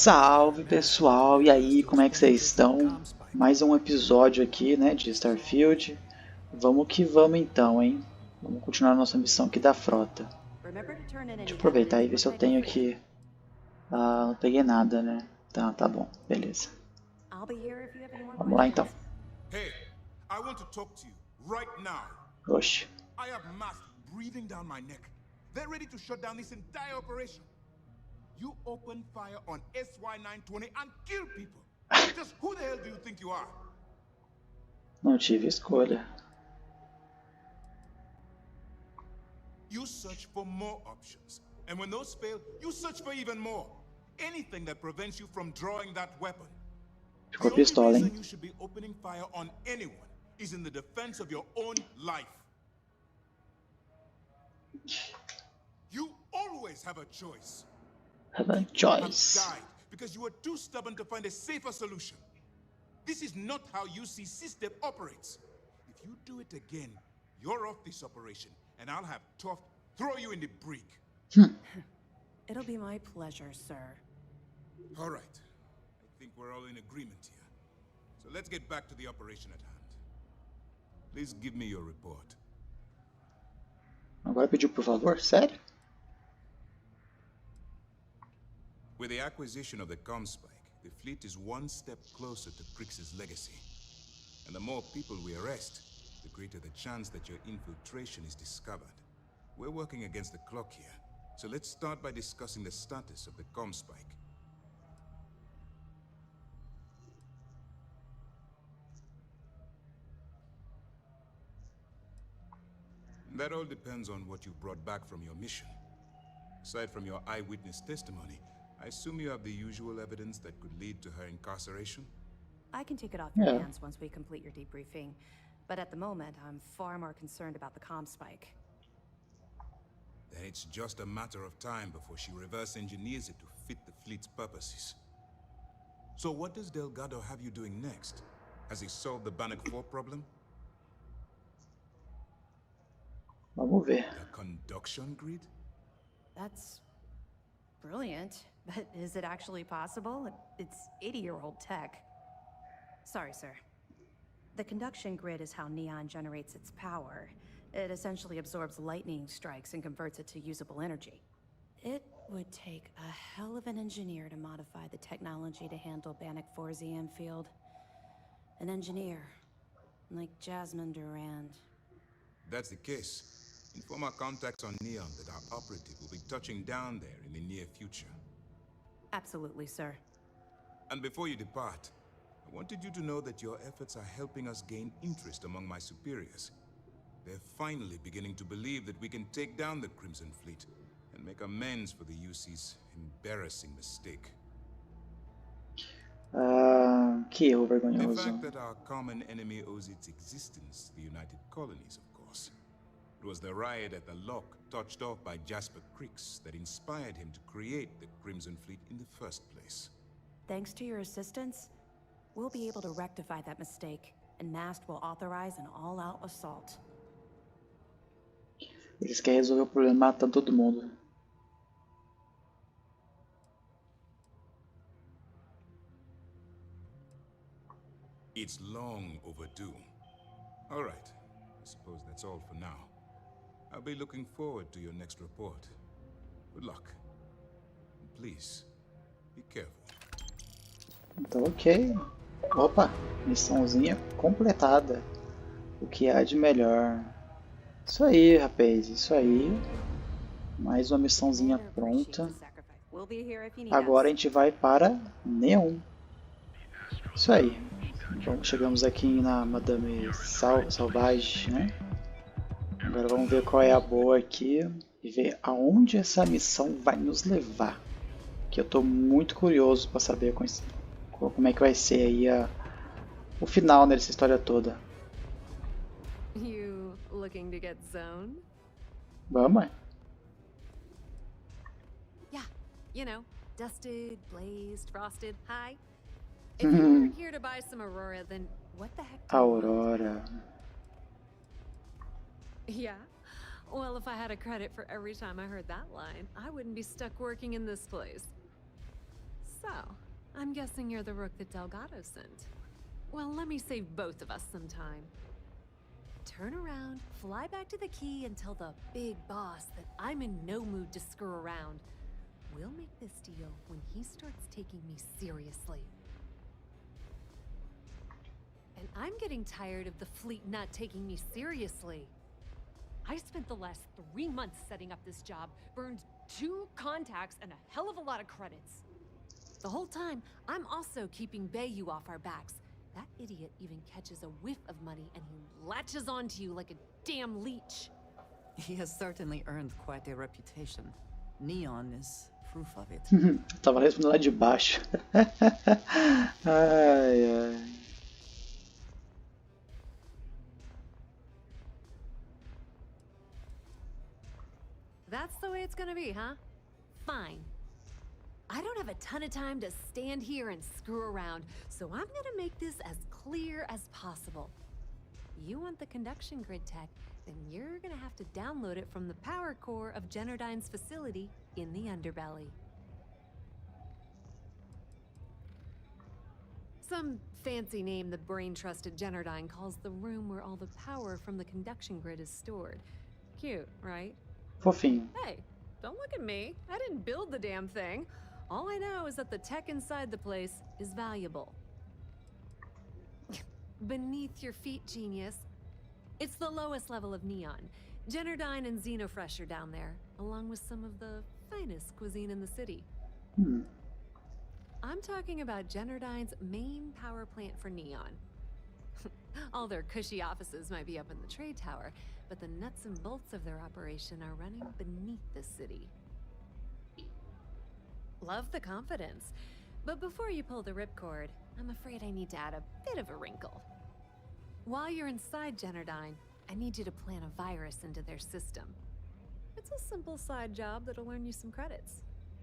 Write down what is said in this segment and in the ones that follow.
Salve pessoal, e aí, como é que vocês estão? Mais um episódio aqui, né, de Starfield. Vamos que vamos então, hein? Vamos continuar a nossa missão aqui da frota. Deixa eu aproveitar e ver se eu tenho aqui... Ah, não peguei nada, né? Tá bom, beleza. Vamos lá então. Hey, I want to talk to you right now. Oxe. I have masks breathing down my neck. They're ready to shut down this entire operation. You open fire on SY-920 and kill people. Just who the hell do you think you are? Não tive escolha. You search for more options. And when those fail, you search for even more. Anything that prevents you from drawing that weapon. Ficou pistola, The only hein? reason you should be opening fire on anyone is in the defense of your own life. You always have a choice. Have a Have choice. died because you were too stubborn to find a safer solution. This is not how UC system operates. If you do it again, you're off this operation, and I'll have Toft throw you in the brig. It'll be my pleasure, sir. All right. I think we're all in agreement here. So let's get back to the operation at hand. Please give me your report. Agora pediu por favor? Sério? With the acquisition of the Comspike, the fleet is one step closer to Crix's legacy. And the more people we arrest, the greater the chance that your infiltration is discovered. We're working against the clock here, so let's start by discussing the status of the Comspike. That all depends on what you brought back from your mission. Aside from your eyewitness testimony, I assume you have the usual evidence that could lead to her incarceration? I can take it off your Yeah. hands once we complete your debriefing. But at the moment, I'm far more concerned about the comm spike. Then it's just a matter of time before she reverse engineers it to fit the fleet's purposes. So what does Delgado have you doing next? Has he solved the Bannock 4 problem? Vamos ver. The conduction grid? That's brilliant. But is it actually possible? It's 80-year-old tech. Sorry, sir. The conduction grid is how Neon generates its power. It essentially absorbs lightning strikes and converts it to usable energy. It would take a hell of an engineer to modify the technology to handle Bannock 4's EM field. An engineer, like Jasmine Durand. That's the case. Inform our contacts on Neon that our operative will be touching down there in the near future. Absolutely, sir. And before you depart, I wanted you to know that your efforts are helping us gain interest among my superiors. They're finally beginning to believe that we can take down the Crimson Fleet and make amends for the UC's embarrassing mistake. Que erro The vergonhoso. fact that our common enemy owes its existence to the United Colonies, of course. It was the riot at the Lock, touched off by Jasper Crix, that inspired him to create the Crimson Fleet in the first place. Thanks to your assistance, we'll be able to rectify that mistake, and Mast will authorize an all-out assault. Eles querem resolver o problema matando todo mundo. It's long overdue. All right, I suppose that's all for now. I'll be looking forward to your next report. Good luck. And please, be careful. Então, ok. Opa, missãozinha completada. O que há de melhor? Isso aí, rapaz, isso aí. Mais uma missãozinha pronta. Agora a gente vai para Neon. Isso aí. Então, chegamos aqui na Madame Salvage, né? Agora vamos ver qual é a boa aqui e ver aonde essa missão vai nos levar. Que eu estou muito curioso para saber como é que vai ser aí o final dessa história toda. You looking to get zoned? Vamos? Yeah, you know, dusted, blazed, frosted, high. If you weren't here to buy some Aurora, then what the heck do you want? Aurora. Yeah? Well, if I had a credit for every time I heard that line, I wouldn't be stuck working in this place. So, I'm guessing you're the rook that Delgado sent. Well, let me save both of us some time. Turn around, fly back to the key, and tell the big boss that I'm in no mood to screw around. We'll make this deal when he starts taking me seriously. And I'm getting tired of the fleet not taking me seriously. I spent the last 3 months setting up this job, burned 2 contacts and a hell of a lot of credits. The whole time, I'm also keeping Bayou off our backs. That idiot even catches a whiff of money and he latches onto you like a damn leech. He has certainly earned quite a reputation. Neon is proof of it. Tava respondendo lá de baixo. Ai, ai. That's the way it's gonna be, huh? Fine. I don't have a ton of time to stand here and screw around, so I'm gonna make this as clear as possible. You want the conduction grid tech, then you're gonna have to download it from the power core of Generdyne's facility in the underbelly. Some fancy name the brain-trusted Generdyne calls the room where all the power from the conduction grid is stored. Cute, right? Fofinho. Hey, don't look at me. I didn't build the damn thing. All I know is that the tech inside the place is valuable. Beneath your feet, genius. It's the lowest level of Neon. Generdyne and Xenofresh are down there, along with some of the finest cuisine in the city. I'm talking about Generdyne's main power plant for Neon. All their cushy offices might be up in the trade tower, but the nuts and bolts of their operation are running beneath the city. Love the confidence, but before you pull the ripcord, I'm afraid I need to add a bit of a wrinkle. While you're inside Generdyne, I need you to plant a virus into their system. It's a simple side job that'll earn you some credits.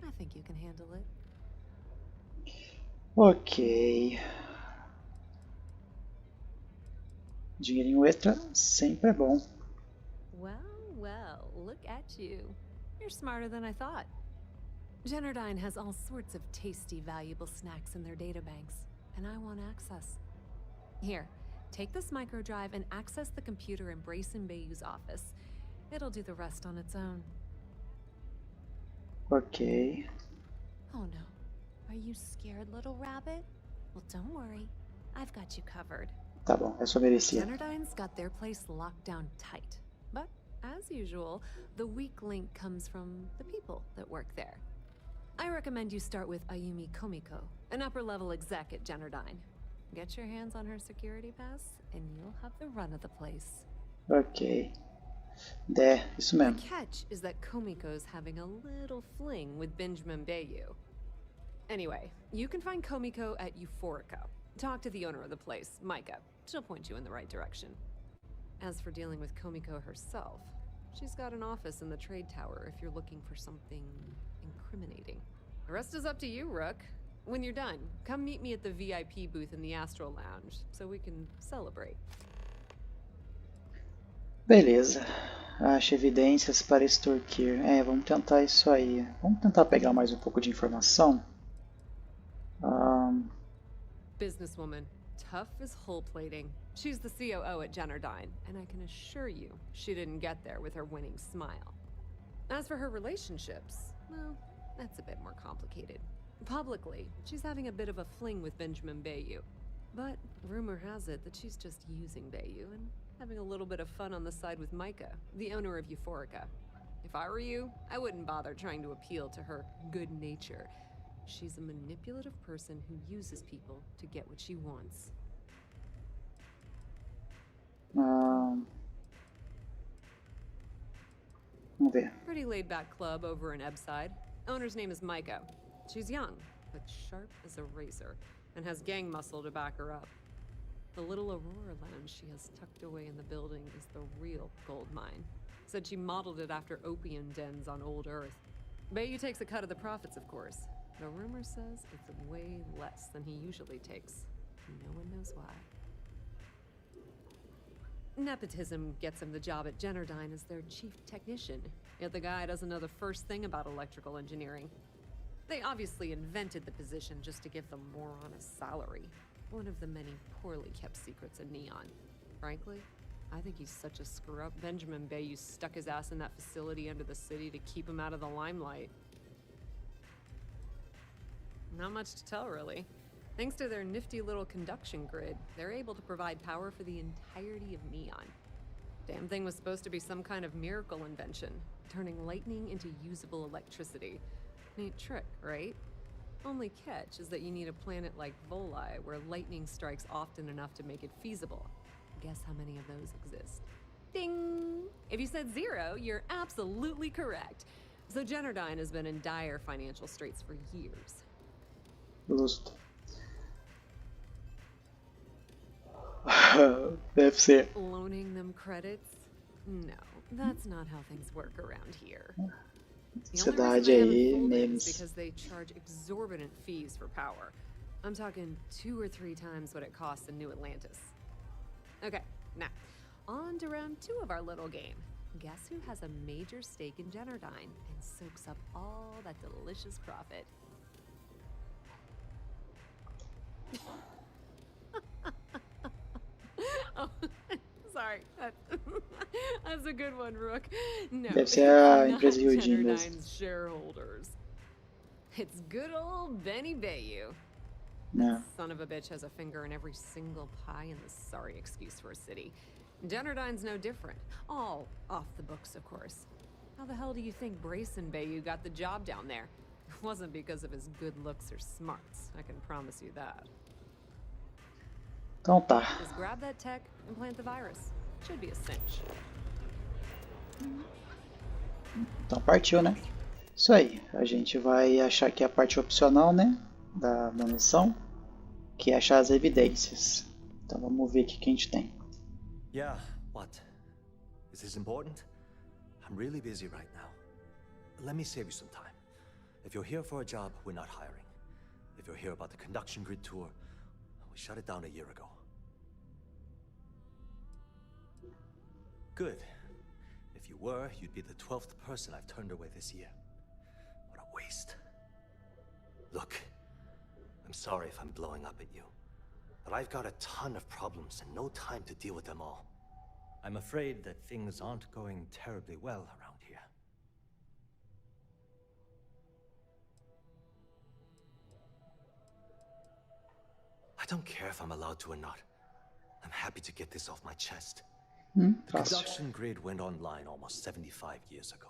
I think you can handle it. Ok. Dinheirinho extra sempre é bom. Well, look at you. You're smarter than I thought. Generdyne has all sorts of tasty, valuable snacks in their databanks, and I want access. Here, take this microdrive and access the computer in Brayson Bayou's office. It'll do the rest on its own. Ok. Oh no. Are you scared, little rabbit? Well, don't worry. I've got you covered. Tá bom, eu só merecia. Generdyne's got their place locked down tight. But, as usual, the weak link comes from the people that work there. I recommend you start with Ayumi Komiko, an upper-level exec at Generdyne. Get your hands on her security pass, and you'll have the run of the place. Ok. Isso The mesmo. catch is that Komiko's having a little fling with Benjamin Bayou. Anyway, you can find Komiko at Euphorica. Talk to the owner of the place, Micah. She'll point you in the right direction. As for dealing with Komiko herself, she's got an office in the trade tower if you're looking for something incriminating. The rest is up to you, Rook. When you're done, come meet me at the VIP booth in the Astral Lounge so we can celebrate. Beleza. Acha evidências para extorquir. Vamos tentar isso aí. Vamos tentar pegar mais um pouco de informação. Businesswoman, tough as hull plating. She's the COO at Generdyne, and I can assure you she didn't get there with her winning smile. As for her relationships, well, that's a bit more complicated. Publicly, she's having a bit of a fling with Benjamin Bayou. But rumor has it that she's just using Bayou and having a little bit of fun on the side with Micah, the owner of Euphorica. If I were you, I wouldn't bother trying to appeal to her good nature. She's a manipulative person who uses people to get what she wants. Vamos ver. Pretty laid-back club over in Ebbside. Owner's name is Micah. She's young, but sharp as a razor, and has gang muscle to back her up. The little Aurora lounge she has tucked away in the building is the real gold mine. Said she modeled it after opium dens on old Earth. Bayou takes a cut of the profits, of course. The rumor says it's way less than he usually takes. No one knows why. Nepotism gets him the job at Generdyne as their chief technician, yet the guy doesn't know the first thing about electrical engineering. They obviously invented the position just to give the moron a salary. One of the many poorly kept secrets in Neon. Frankly, I think he's such a screw-up. Benjamin Bayou stuck his ass in that facility under the city to keep him out of the limelight. Not much to tell, really. Thanks to their nifty little conduction grid, they're able to provide power for the entirety of Neon. Damn thing was supposed to be some kind of miracle invention, turning lightning into usable electricity. Neat trick, right? Only catch is that you need a planet like Voli, where lightning strikes often enough to make it feasible. Guess how many of those exist? Ding! If you said 0, you're absolutely correct. So Generdyne has been in dire financial straits for years. Justo. Deve ser. Loaning them credits? No, that's not how things work around here. The only reason they haven't folded is because they charge exorbitant fees for power. I'm talking 2 or 3 times what it costs in New Atlantis. Okay, now, on to round 2 of our little game. Guess who has a major stake in Generdyne and soaks up all that delicious profit? Oh, sorry. That's a good one, Rook. No, Deve ser a not empresa Eugene mesmo. Generdyne's shareholders. It's good old Benny Bayou. Yeah. Son of a bitch has a finger in every single pie in the sorry excuse for a city. Generdyne's no different. All off the books, of course. How the hell do you think Brayson Bayou got the job down there? It wasn't because of his good looks or smarts, I can promise you that. Então tá. Just grab that tech and plant the virus. Should be a cinch. Então partiu, né? Isso aí. A gente vai achar aqui a parte opcional, né? Da missão, que é achar as evidências. Então vamos ver o que a gente tem. Yeah, what? Is this important? I'm really busy right now. Let me save you some time. If you're here for a job, we're not hiring. If you're here about the conduction grid tour, we shut it down a year ago. Good. If you were, you'd be the 12th person I've turned away this year. What a waste. Look, I'm sorry if I'm blowing up at you, but I've got a ton of problems and no time to deal with them all. I'm afraid that things aren't going terribly well around here. I don't care if I'm allowed to or not. I'm happy to get this off my chest. The conduction grid went online almost 75 years ago.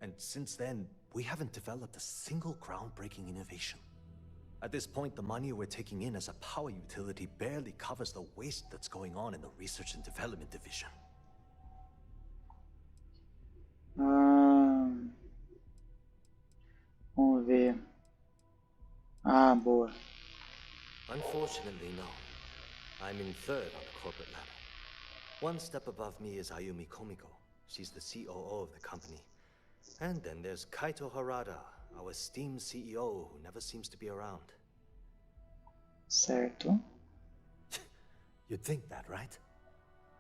And since then, we haven't developed a single groundbreaking innovation. At this point, the money we're taking in as a power utility barely covers the waste that's going on in the research and development division. Vamos ver. Ah, boa. Unfortunately, no. I'm in 3rd on the corporate ladder. One step above me is Ayumi Komiko. She's the COO of the company. And then there's Kaito Harada, our esteemed CEO who never seems to be around. Certo. You'd think that, right?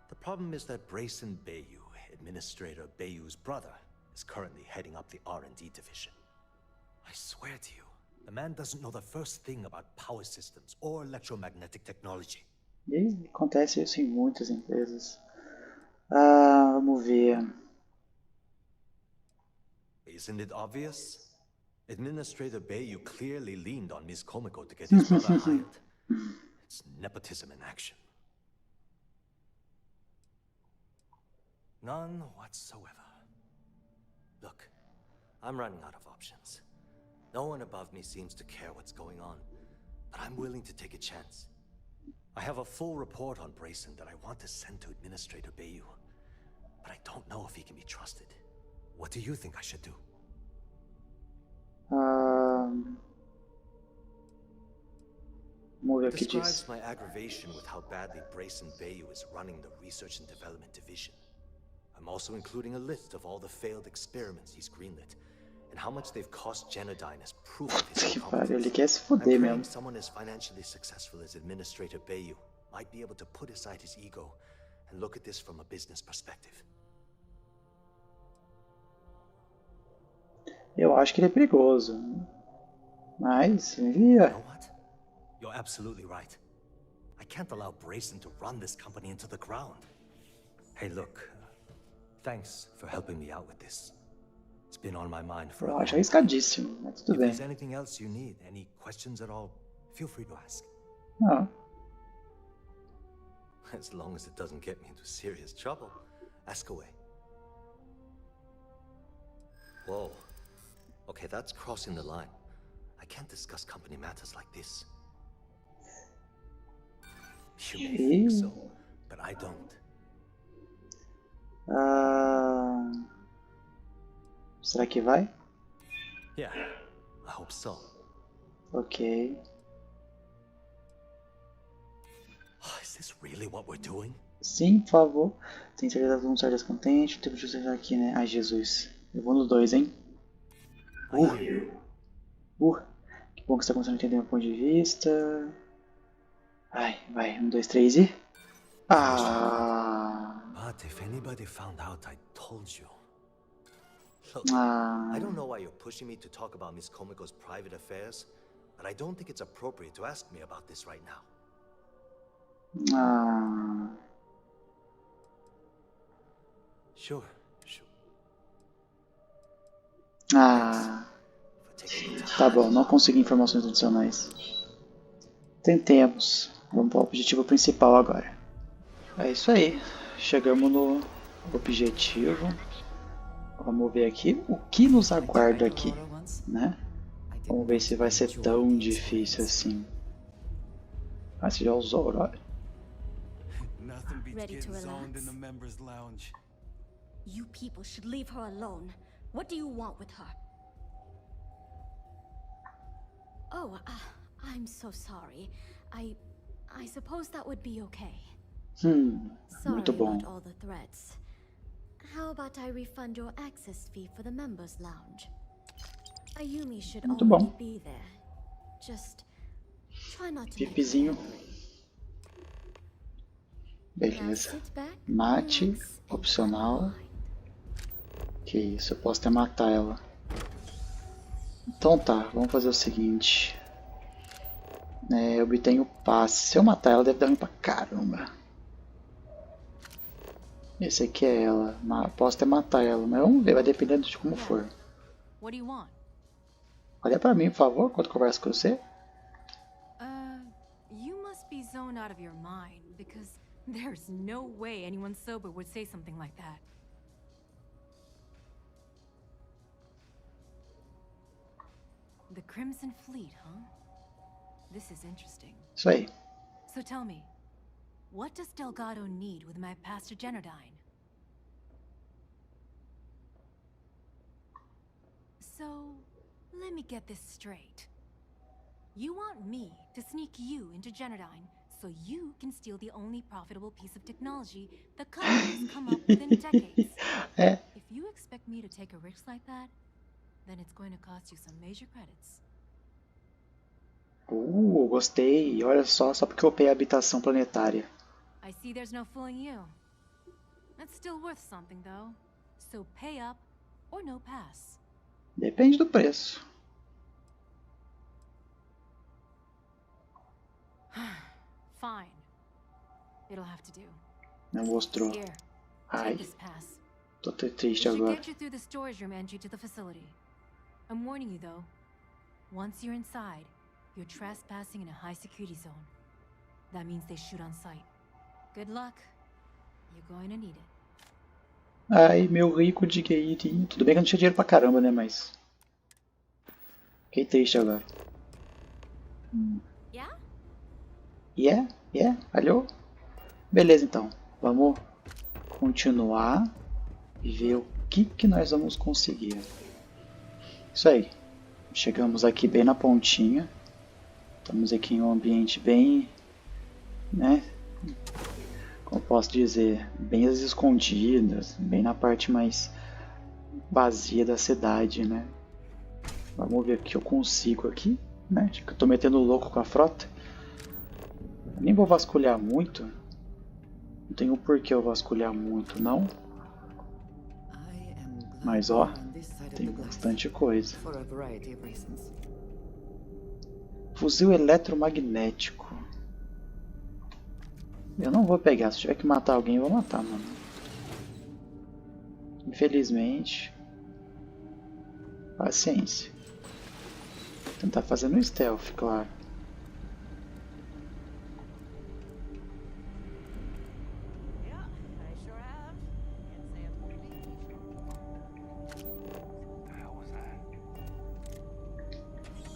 The problem is that Brayson Bayou, Administrator Bayou's brother, is currently heading up the R&D division. I swear to you, the man doesn't know the first thing about power systems or electromagnetic technology. E acontece isso em muitas empresas. Vamos ver. Isn't it obvious? Administrator Bayou clearly leaned on Ms. Komiko to get his brother hired. It's nepotism in action. None whatsoever. Look, I'm running out of options. No one above me seems to care what's going on, but I'm willing to take a chance. I have a full report on Brayson that I want to send to Administrator Bayou, but I don't know if he can be trusted. What do you think I should do? Vamos ver o que Describes diz. my aggravation with how badly Brayson Bayou is running the research and development division. I'm also including a list of all the failed experiments he's greenlit, and how much they've cost Generdyne as proof of his Que pariu, ele incompetence. quer se I'm fuder praying mesmo. someone as financially successful as Administrator Bayou might be able to put aside his ego and look at this from a business perspective. Eu acho que ele é perigoso. Mas, You envia. know what? You're absolutely right. I can't allow Brayson to run this company into the ground. Hey, look. Thanks for helping me out with this. It's been on my mind for a Eu while. acho arriscadíssimo, mas tudo If bem. there's anything else you need, any questions at all, feel free to ask. Ah, As long as it doesn't get me into serious trouble, ask away. Whoa. Okay, that's crossing the line. I can't discuss company matters like this. You may think so, but I don't. Será que vai? Yeah, I hope so. Ok. Is this really what we're doing? Sim, por favor. Tem certeza que vamos sair descontente. Temos que usar aqui, né? Ai, Jesus. Eu vou no 2, hein? Que bom que você está começando a entender meu ponto de vista. Ai, vai. 1, 2, 3 e... But if anybody found out I told you... Look, I don't know why you're pushing me to talk about Miss Komiko's private affairs, but I don't think it's appropriate to ask me about this right now. Sure. Tá bom, não consegui informações adicionais. Tentemos. Vamos para o objetivo principal agora. É isso aí. Chegamos no objetivo. Vamos ver aqui o que nos aguarda aqui, né? Vamos ver se vai ser tão difícil assim. Ah, você já usou, olha. Ready to relax? You people should leave her alone. What do you want with her? Oh, I'm so sorry. I suppose that would be okay. Muito bom. Sorry about all the threats. How about I refund your access fee for the members' lounge? Ayumi should already be there. Just try not to make her angry. Beleza. Mate, opcional. Que isso, eu posso até matar ela. Então tá, vamos fazer o seguinte. Eu obtenho o passe. Se eu matar ela, deve dar ruim pra caramba. Esse aqui é ela. Posso até matar ela, mas vamos ver, vai dependendo de como for. Olha pra mim, por favor, enquanto eu converso com você. You must be zoned out of your mind, because there's no way anyone sober would say something like that. The Crimson Fleet, huh? This is interesting. Isso aí. So tell me, what does Delgado need with my Pastor Generdine? So, let me get this straight. You want me to sneak you into Generdine so you can steal the only profitable piece of technology the company has come up with in decades. If you expect me to take a risk like that, then it's going to cost you some major credits. Gostei. Olha só porque eu upei a habitação planetária. I see there's no fooling you. That's still worth something though. So pay up or no pass. Depende do preço. Fine. It'll have to do. Não mostrou. Here, Ai, take this pass. tô triste It should agora. get you through the storage room entry to the facility. I'm warning you though. Once you're inside, you're trespassing in a high security zone. That means they shoot on sight. Good luck. You're going to need it. Ai, meu rico dinheirinho. Tudo bem que eu não tinha dinheiro pra caramba, né, mas... Fiquei triste agora. Yeah? Alô? Beleza, então. Vamos continuar e ver o que nós vamos conseguir. Isso aí. Chegamos aqui bem na pontinha. Estamos aqui em um ambiente bem... né? Como posso dizer, bem às escondidas, bem na parte mais vazia da cidade, né? Vamos ver o que eu consigo aqui, né? Acho que eu tô metendo louco com a frota. Eu nem vou vasculhar muito. Não tem um porquê eu vasculhar muito, não. Mas ó, tem bastante coisa. Fuzil eletromagnético. Eu não vou pegar. Se tiver que matar alguém, eu vou matar, mano. Infelizmente. Paciência. Vou tentar fazer no stealth, claro.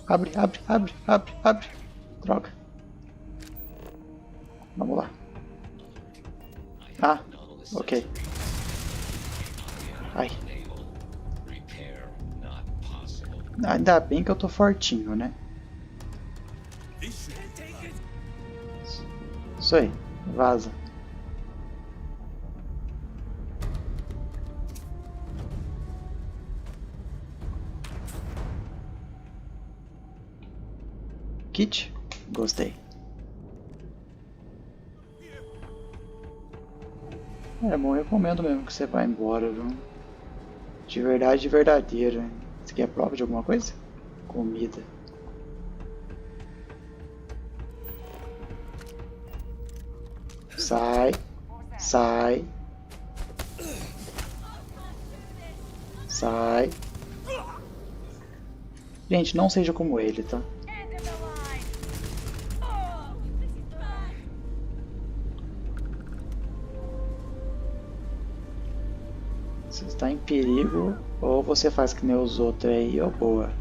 Abre, abre, abre, abre, abre. Droga. Vamos lá. Ah, ok. Ai. Ainda bem que eu tô fortinho, né? Isso aí, vaza. Kit? Gostei. Bom, eu recomendo mesmo que você vá embora, viu? De verdade, verdadeira. Você quer prova de alguma coisa? Comida. Sai. Sai. Sai. Gente, não seja como ele, tá? Se está em perigo, ou você faz que nem os outros aí, ou boa.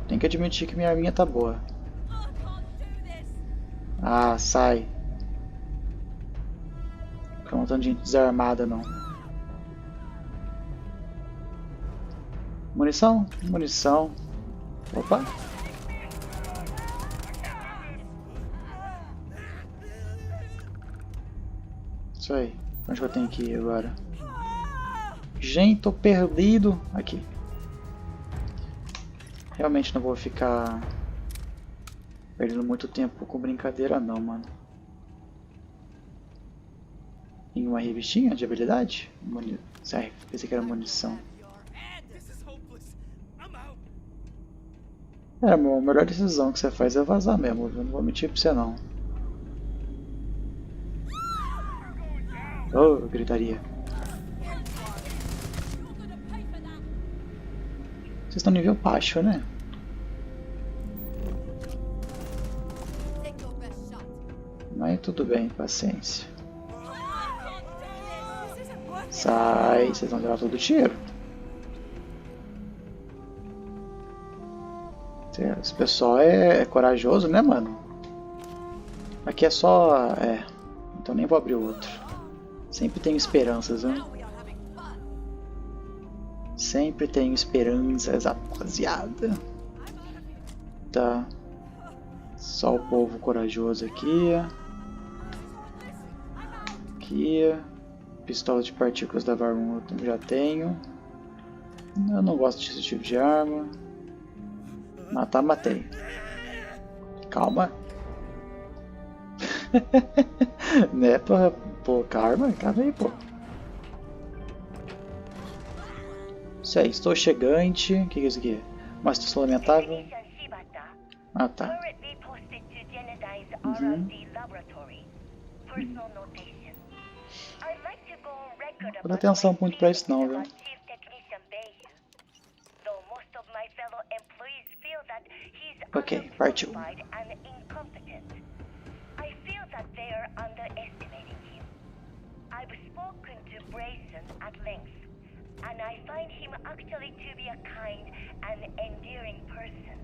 Tem que admitir que minha arminha tá boa. Ah, sai. Fica um tanto de gente desarmada, não. Munição? Munição. Opa. Isso aí. Onde que eu tenho que ir agora? Gente, tô perdido. Aqui. Realmente não vou ficar perdendo muito tempo com brincadeira não, mano. Em uma revistinha de habilidade? Pensei que era munição. A melhor decisão que você faz é vazar mesmo, viu? Não vou mentir pra você não. Oh, gritaria. Vocês estão no nível baixo, né? Mas tudo bem, paciência. Sai, vocês vão levar todo o tiro. Esse pessoal é corajoso, né, mano? Aqui é só... então nem vou abrir o outro. Sempre tenho esperanças, né? Sempre tenho esperanças, rapaziada. Tá. Só o povo corajoso aqui. Aqui. Pistola de partículas da Varun eu já tenho. Eu não gosto desse tipo de arma. Matar, matei. Calma. Né, pô, calma aí, pô. Isso aí, estou chegante. O que é isso aqui? Uma situação lamentável. Ah, tá. Não dá atenção muito pra isso não, viu? Ok, partiu. And I find him actually to be a kind and endearing person.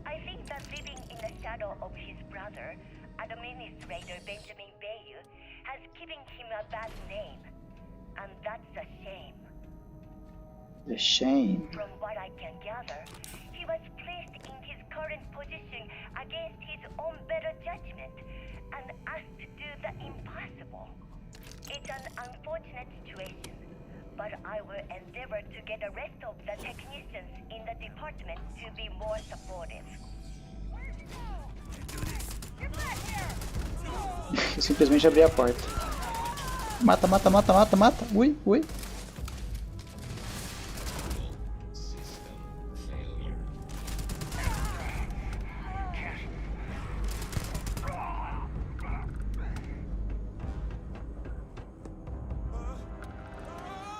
I think that living in the shadow of his brother, Administrator Benjamin Bayou, has given him a bad name. And that's a shame. The shame? From what I can gather, he was placed in his current position against his own better judgment and asked to do the impossible. It's an unfortunate situation. But I will endeavor to get the rest of the technicians in the department to be more supportive. Eu simplesmente abri a porta. Mata. Ui.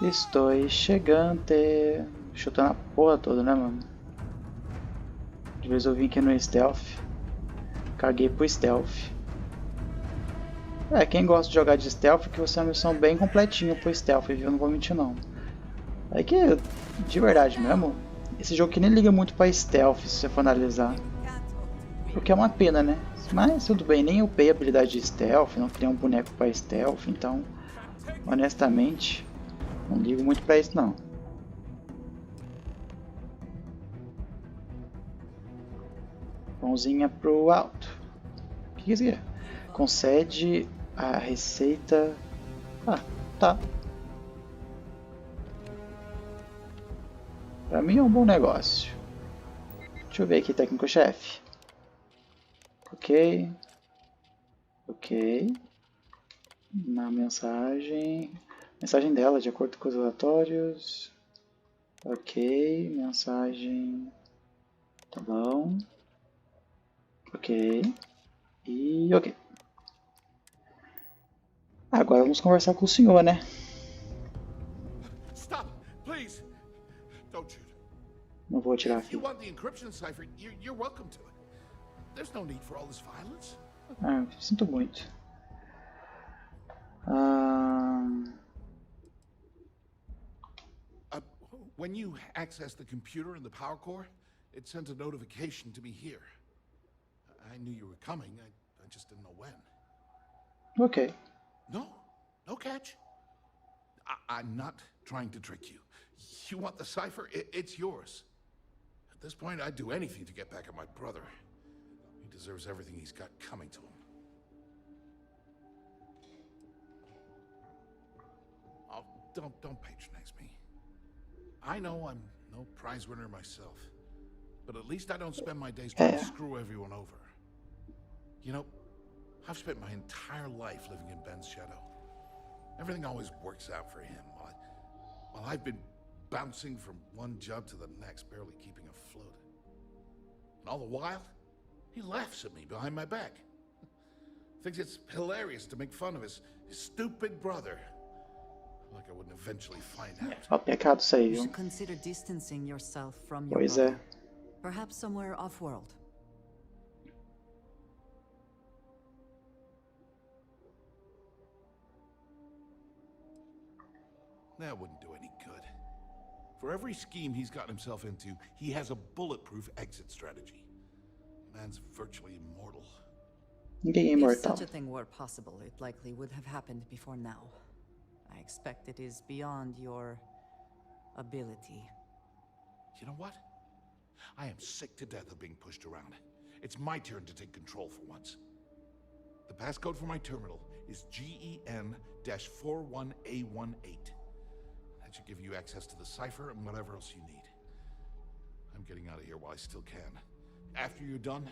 Estou chegante. Chutando a porra toda, né, mano? De vez eu vim aqui no stealth. Caguei pro stealth. Quem gosta de jogar de stealth, que você é uma missão bem completinha pro stealth, viu? Eu não vou mentir não. É que, de verdade mesmo, esse jogo aqui nem liga muito pra stealth, se você for analisar. O que é uma pena, né? Mas tudo bem, nem upei a habilidade de stealth, não criei um boneco pra stealth, então, honestamente, não ligo muito pra isso não. Mãozinha pro alto. O que é isso aqui? Concede a receita... Ah, tá. Pra mim é um bom negócio. Deixa eu ver aqui, técnico-chefe. Ok. Ok. Na mensagem... Mensagem dela, de acordo com os relatórios. Ok. Mensagem... Tá bom. Ok. E ok. Agora vamos conversar com o senhor, né? Stop, please. Don't shoot. Não vou atirar If you aqui. want the encryption cipher, you're welcome to it. There's no need for all this violence. Ah, sinto muito. When you access the computer and the power core, it sends a notification to me here. I knew you were coming, I just didn't know when. Ok. No catch. I'm not trying to trick you. You want the cipher? It's yours. At this point, I'd do anything to get back at my brother. He deserves everything he's got coming to him. Oh, don't patronize me. I know I'm no prize winner myself, but at least I don't spend my days trying to screw everyone over. You know, I've spent my entire life living in Ben's shadow. Everything always works out for him, while I've been bouncing from one job to the next, barely keeping afloat. And all the while, he laughs at me behind my back. Thinks it's hilarious to make fun of his stupid brother. Like I wouldn't eventually find out. Ó, pecado isso aí, You viu? should consider distancing yourself from your Pois brother. é. Perhaps somewhere off-world. That wouldn't do any good. For every scheme he's gotten himself into, he has a bulletproof exit strategy. Man's virtually immortal. Ninguém é If imortal. such a thing were possible, it likely would have happened before now. I expect it is beyond your ability. You know what? I am sick to death of being pushed around. It's my turn to take control for once. The passcode for my terminal is GEN-41A18. That should give you access to the cipher and whatever else you need. I'm getting out of here while I still can. After you're done,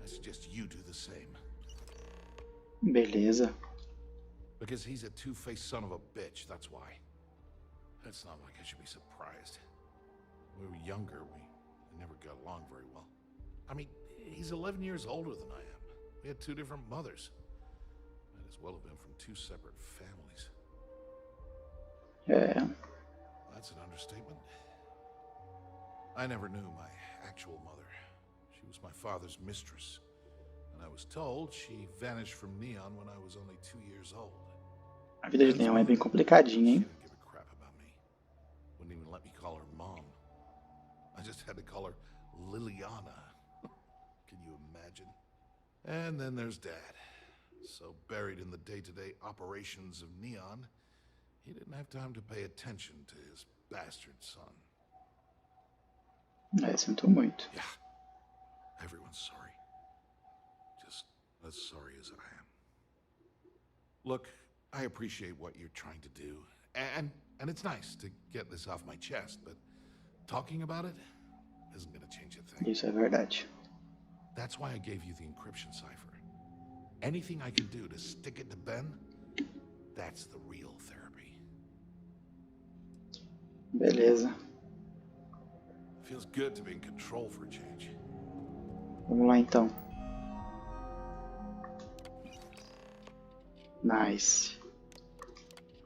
I suggest you do the same. Beleza. Because he's a two-faced son of a bitch, that's why. It's not like I should be surprised. When we were younger, we never got along very well. I mean, he's 11 years older than I am. We had two different mothers. Might as well have been from two separate families. É. That's an understatement. I never knew my actual mother. She was my father's mistress. And I was told she vanished from Neon when I was only 2 years old. A vida de Leão é bem complicadinha, hein? She didn't give a crap about me. Wouldn't even let me call her mom. I just had to call her Liliana. Can you imagine? And then there's Dad. So buried in the day-to-day operations of Neon, he didn't have time to pay attention to his bastard son. Sinto muito. Yeah, everyone's sorry. Just as sorry as I am. Look, I appreciate what you're trying to do, and it's nice to get this off my chest, but talking about it isn't going to change a thing. Isso é verdade. That's why I gave you the encryption cipher. Anything I can do to stick it to Ben, that's the real therapy. Beleza. Feels good to be in control for a change. Vamos lá então. Nice.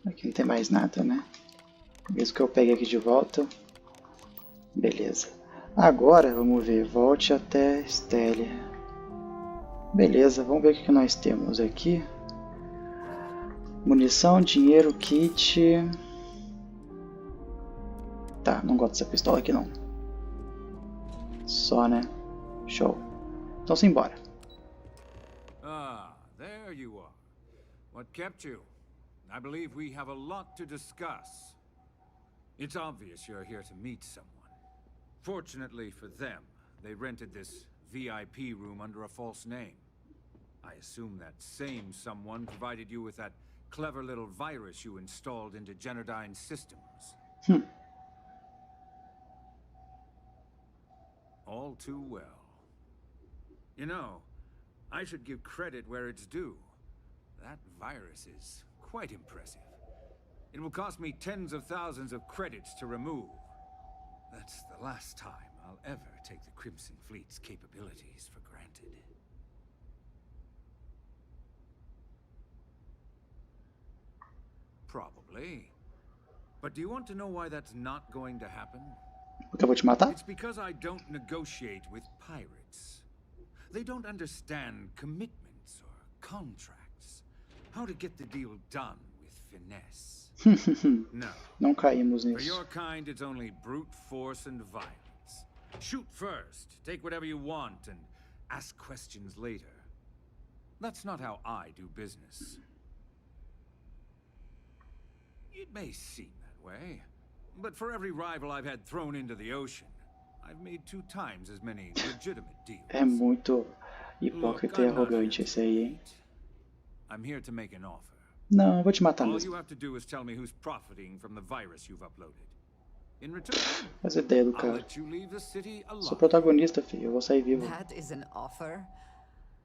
Aqui não tem mais nada, né? Isso que eu peguei aqui de volta. Beleza. Agora, vamos ver. Volte até Stelle. Beleza, vamos ver o que nós temos aqui. Munição, dinheiro, kit. Tá, não gosto dessa pistola aqui não. Só, né? Show. Então simbora. Ah, there you are. What kept you? I believe we have a lot to discuss. It's obvious you're here to meet someone. Fortunately for them, they rented this VIP room under a false name. I assume that same someone provided you with that clever little virus you installed into Generdyne's systems. All too well. You know, I should give credit where it's due. That virus is quite impressive. It will cost me tens of thousands of credits to remove. That's the last time I'll ever take the Crimson Fleet's capabilities for granted. Probably. But do you want to know why that's not going to happen? Porque eu vou te matar? It's because I don't negotiate with pirates. They don't understand commitments or contracts. How to get the deal done with finesse. No. Não caímos For nisso. your kind, it's only brute force and violence. Shoot first, take whatever you want, and ask questions later. That's not how I do business. It may seem that way, but for every rival I've had thrown into the ocean, I've made 2 times as many legitimate deals. É muito Look, hipócrita e I'm not here arrogante to esse aí, hein? compete. I'm here to make an offer. Não, eu vou te matar All mesmo. you have to do is tell me who's profiting from the virus you've uploaded. In return, Faz ideia do I'll cara. let you leave the city Sou alive. protagonista, filho. Eu vou sair vivo. That is an offer?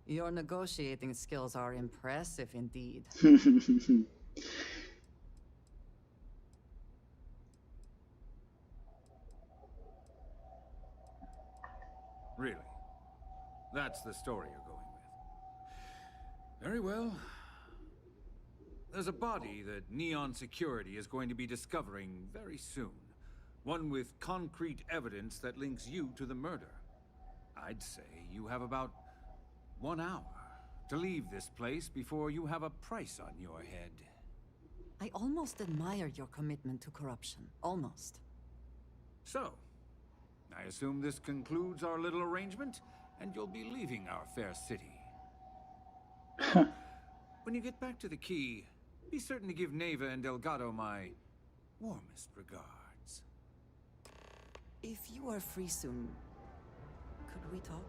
Your negotiating skills are impressive indeed. Really? That's the story you're going with. Very well. There's a body that Neon Security is going to be discovering very soon. One with concrete evidence that links you to the murder. I'd say you have about 1 hour to leave this place before you have a price on your head. I almost admire your commitment to corruption. Almost. So, I assume this concludes our little arrangement, and you'll be leaving our fair city. When you get back to the key, be certain to give Neva and Delgado my warmest regards. If you are free soon, could we talk?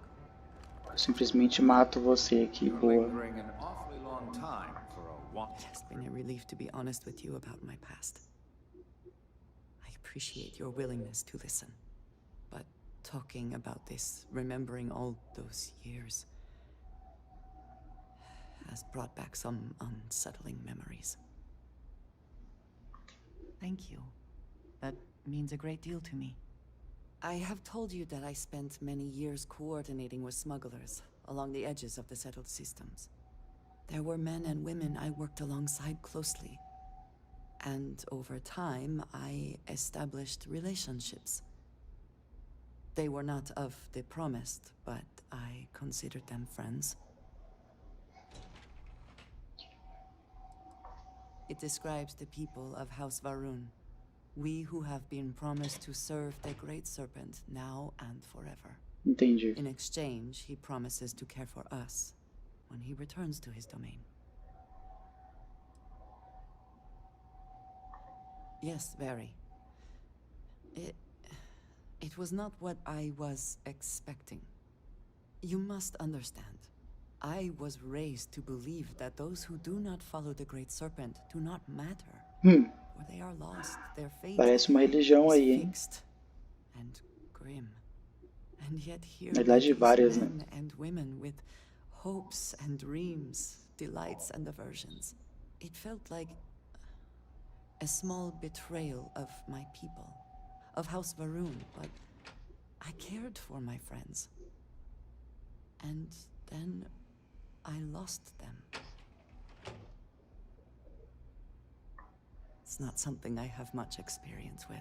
Eu simplesmente mato você aqui, You're boa. lingering an awfully long time for a want. It has been a relief to be honest with you about my past. I appreciate your willingness to listen. But talking about this, remembering all those years, has brought back some unsettling memories. Thank you. That means a great deal to me. I have told you that I spent many years coordinating with smugglers along the edges of the settled systems. There were men and women I worked alongside closely. And over time, I established relationships. They were not of the promised, but I considered them friends. It describes the people of House Varun. We who have been promised to serve the Great Serpent now and forever. Entendi. In exchange, he promises to care for us when he returns to his domain. Yes, very. It was not what I was expecting. You must understand. I was raised to believe that those who do not follow the Great Serpent do not matter. For they are lost, their fate Parece uma religião aí, is hein? fixed and grim. And yet here Na are verdade, these várias, né? men and women with hopes and dreams, delights and aversions. It felt like a small betrayal of my people, of House Varun, but I cared for my friends. And then I lost them. is not something I have much experience with.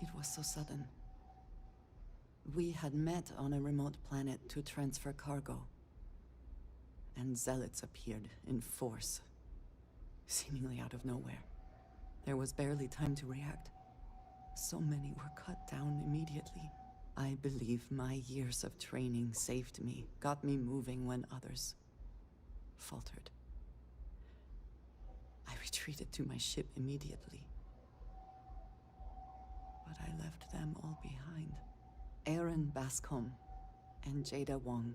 It was so sudden. We had met on a remote planet to transfer cargo. And zealots appeared in force, seemingly out of nowhere. There was barely time to react. So many were cut down immediately. I believe my years of training saved me, got me moving when others faltered. I retreated to my ship immediately. But I left them all behind. Aaron Bascom and Jada Wong.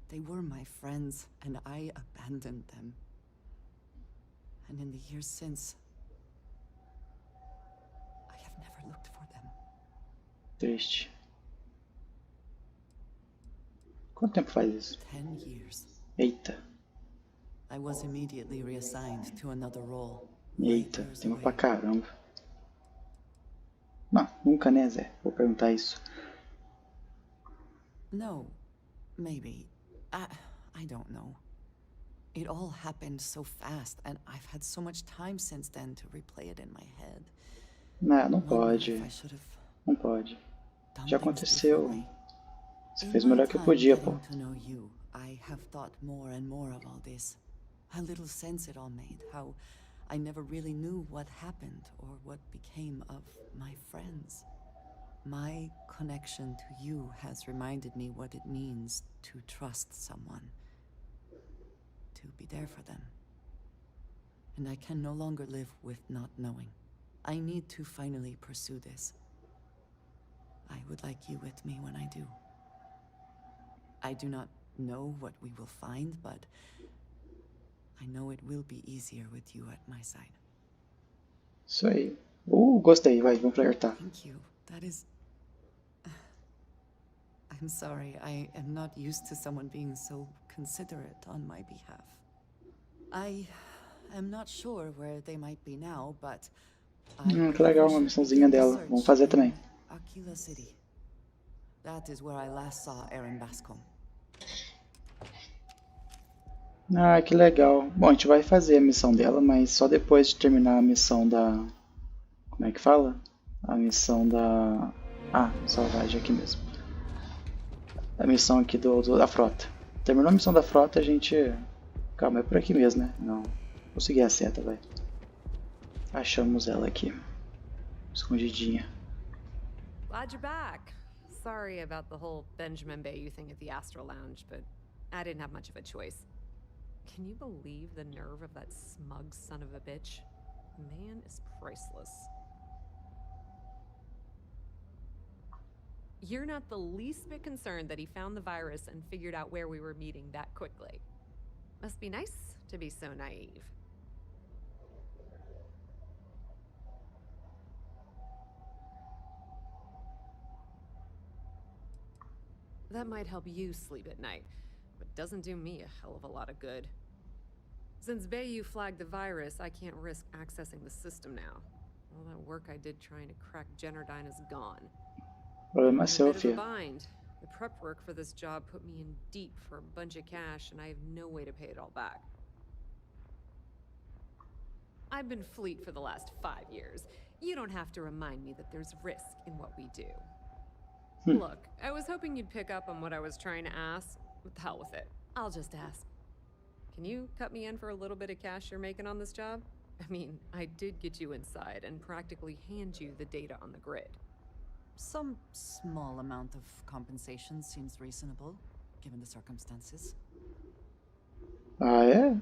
They were my friends, and I abandoned them. And in the years since, I have never looked for them. Triste. Quanto tempo faz isso? 10 years. Eita. I was immediately reassigned to another role. Eita, tempo pra caramba. Não, nunca, né, Zé? Vou perguntar isso. No, maybe. I don't know. It all happened so fast, and I've had so much time since then to replay it in my head. Não pode. Não pode. Já aconteceu. Você fez o melhor que eu podia, pô. I have thought more and more of all this. How little sense it all made. How I never really knew what happened or what became of my friends. My connection to you has reminded me what it means to trust someone. To be there for them. And I can no longer live with not knowing. I need to finally pursue this. I would like you with me when I do. I do not know what we will find, but I know it will be easier with you at my side. Isso aí. Gostei, vai, vamos flertar. Thank you. That is... I'm sorry, I am not used to someone being so considerate on my behalf. I am not sure where they might be now, but... Que legal, uma missãozinha dela. Vamos fazer também. Aquila City. That is where I last saw Aaron Bascom. Que legal. Bom, a gente vai fazer a missão dela, mas só depois de terminar a missão da... Como é que fala? A missão da... salvagem aqui mesmo. A missão aqui da frota. Terminou a missão da frota, a gente... Calma, é por aqui mesmo, né? Não. Vou seguir a seta, vai. Achamos ela aqui. Escondidinha. Glad you're back. Sorry about the whole Benjamin Bayou thing at the Astral Lounge, but I didn't have much of a choice. Can you believe the nerve of that smug son of a bitch? The man is priceless. You're not the least bit concerned that he found the virus and figured out where we were meeting that quickly. Must be nice to be so naive. That might help you sleep at night, but doesn't do me a hell of a lot of good. Since Bayou flagged the virus, I can't risk accessing the system now. All that work I did trying to crack Generdyne is gone. Problema I'm seu, in a bit of a filho. bind. The prep work for this job put me in deep for a bunch of cash, and I have no way to pay it all back. I've been fleet for the last 5 years. You don't have to remind me that there's risk in what we do. Look, I was hoping you'd pick up on what I was trying to ask. What the hell with it? I'll just ask. Can you cut me in for a little bit of cash you're making on this job? I mean, I did get you inside and practically hand you the data on the grid. Some small amount of compensation seems reasonable, given the circumstances. É?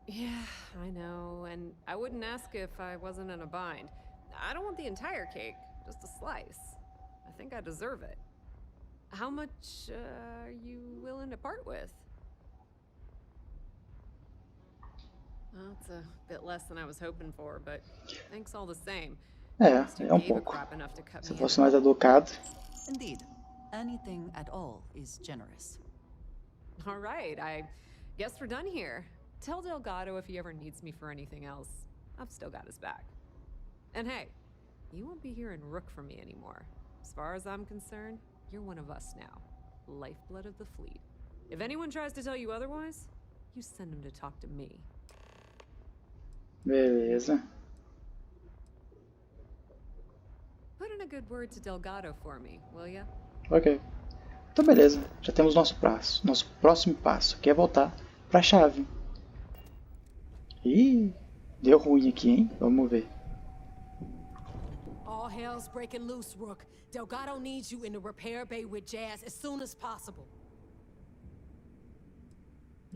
Yeah, I know, and I wouldn't ask if I wasn't in a bind. I don't want the entire cake, just a slice. I think I deserve it. How much are you willing to part with? Well, it's a bit less than I was hoping for, but thanks all the same. É pouco. Se fosse mais educado. Indeed. Anything at all is generous. All right, I guess we're done here. Tell Delgado if he ever needs me for anything else. I've still got his back. And hey, you won't be hearing Rook from me anymore. As far as I'm concerned, you're one of us now. Lifeblood of the fleet. If anyone tries to tell you otherwise, You send him to talk to me. Beleza. Put in a good word to Delgado for me, will ya? Ok. Então beleza, já temos nosso próximo passo, que é voltar para a chave. Ih, deu ruim aqui, hein? Vamos ver. All hell's breaking loose, Rook. Delgado needs you in the repair bay with Jazz as soon as possible.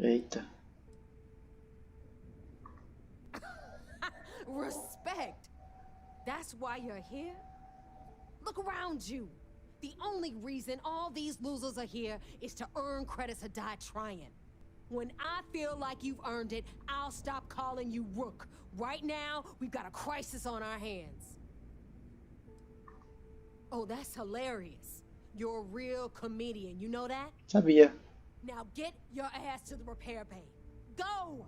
Eita. Respect. That's why you're here? Look around you. The only reason all these losers are here is to earn credits or die trying. When I feel like you've earned it, I'll stop calling you Rook. Right now, we've got a crisis on our hands. Oh, that's hilarious. You're a real comedian, you know that? Sabia. Now get your ass to the repair bay. Go!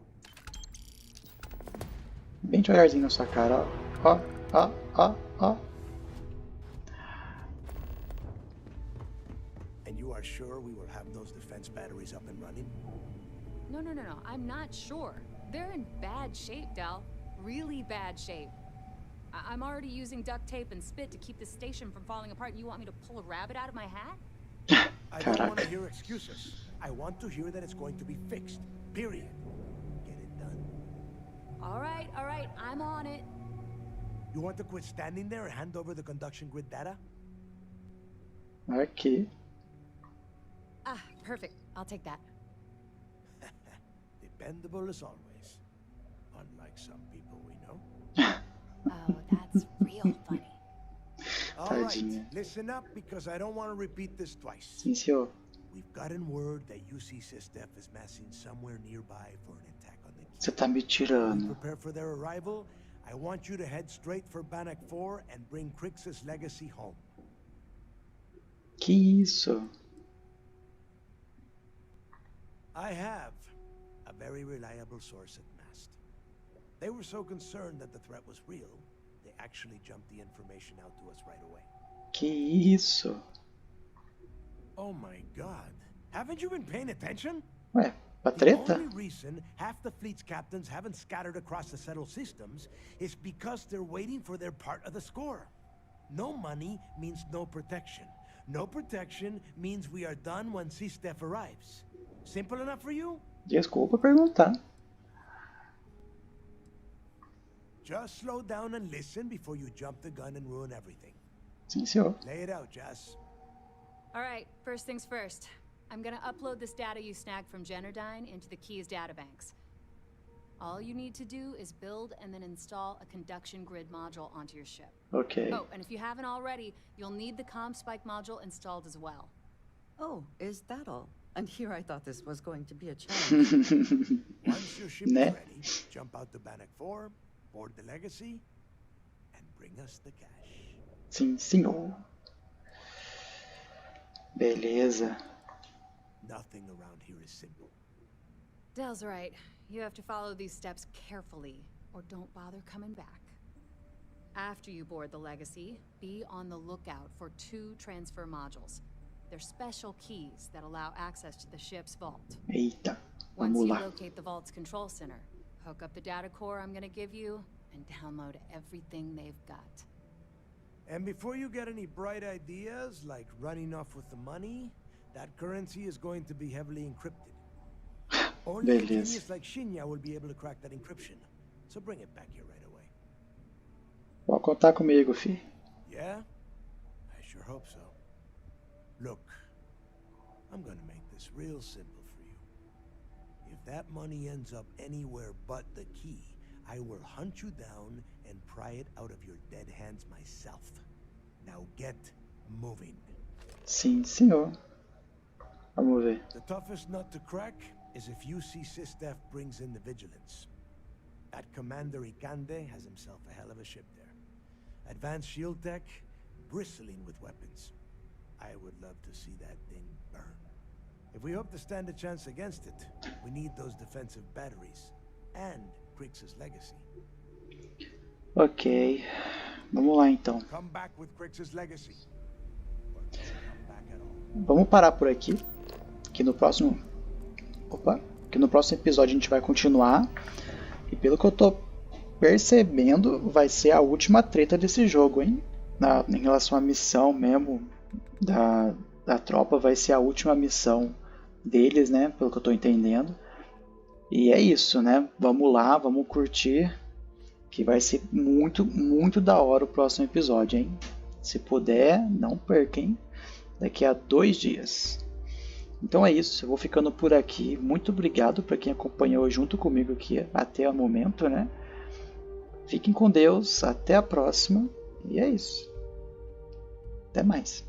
Bem devagarzinho na sua cara, ó. Ó, ó, ó, ó. And you are sure we will have those defense batteries up and running? No. I'm not sure. They're in bad shape, Del. Really bad shape. I'm already using duct tape and spit to keep the station from falling apart, and you want me to pull a rabbit out of my hat? I don't want to hear excuses. I want to hear that it's going to be fixed. Period. Get it done. All right. I'm on it. You want to quit standing there and hand over the conduction grid data? Aqui. Ah, perfect. I'll take that. Dependable as always. Unlike some people we know. Oh, that's real funny. All right, listen up because I don't want to repeat this twice. Sim, senhor. We've gotten word that UC Systef is massing somewhere nearby for an attack on the key. Você tá me tirando. Prepare for their arrival. I want you to head straight for Bannock 4 and bring Crix's legacy home. Que isso? I have a very reliable source at Mast. They were so concerned that the threat was real, they actually jumped the information out to us right away. Que isso? Oh my god. Haven't you been paying attention? Ué, pra The treta? only reason half the fleet's captains haven't scattered across the settled systems is because they're waiting for their part of the score. No money means no protection. No protection means we are done when Systef arrives. Simple enough for you? Desculpa perguntar. Just slow down and listen before you jump the gun and ruin everything. Sim, senhor. Lay it out, Jess. All right, first things first. I'm gonna upload this data you snagged from Generdyne into the Keys databanks. All you need to do is build and then install a conduction grid module onto your ship. Ok. Oh, and if you haven't already, you'll need the CommSpike module installed as well. Oh, is that all? And here I thought this was going to be a challenge. Once your ship is ready, jump out to Bannock 4, board the legacy, and bring us the cash. Sim, senhor. Beleza. Nothing around here is simple. Del's right. You have to follow these steps carefully, or don't bother coming back. After you board the legacy, be on the lookout for 2 transfer modules. They're special keys that allow access to the ship's vault. Eita, Once vamos you lá. locate the vault's control center, hook up the data core I'm gonna give you, and download everything they've got. And before you get any bright ideas, like running off with the money, that currency is going to be heavily encrypted. Only a Beleza. genius like Shinya will be able to crack that encryption. So bring it back here right away. Pode contar comigo, fi. Yeah? I sure hope so. Look, I'm gonna make this real simple for you. If that money ends up anywhere but the key, I will hunt you down and pry it out of your dead hands myself. Now get moving. Sim, senhor. Vamos ver. The toughest nut to crack is if UC Systef brings in the vigilance. That Commander Ikande has himself a hell of a ship there. Advanced shield tech, bristling with weapons. I would love to see that thing burn. If we hope to stand a chance against it, we need those defensive batteries and Crix's legacy. Ok. Vamos lá então. Come back with Crix's legacy. Or don't come back at all. Vamos parar por aqui. Que no próximo. Opa! que no próximo episódio a gente vai continuar. E pelo que eu tô percebendo, vai ser a última treta desse jogo, hein? Em relação à missão mesmo da tropa, vai ser a última missão deles, né? Pelo que eu tô entendendo. E é isso, né? Vamos lá, vamos curtir, que vai ser muito, muito da hora o próximo episódio, hein? Se puder, não perca, hein? Daqui a 2 dias. Então é isso, eu vou ficando por aqui. Muito obrigado para quem acompanhou junto comigo aqui até o momento, né? Fiquem com Deus, até a próxima. E é isso. Até mais.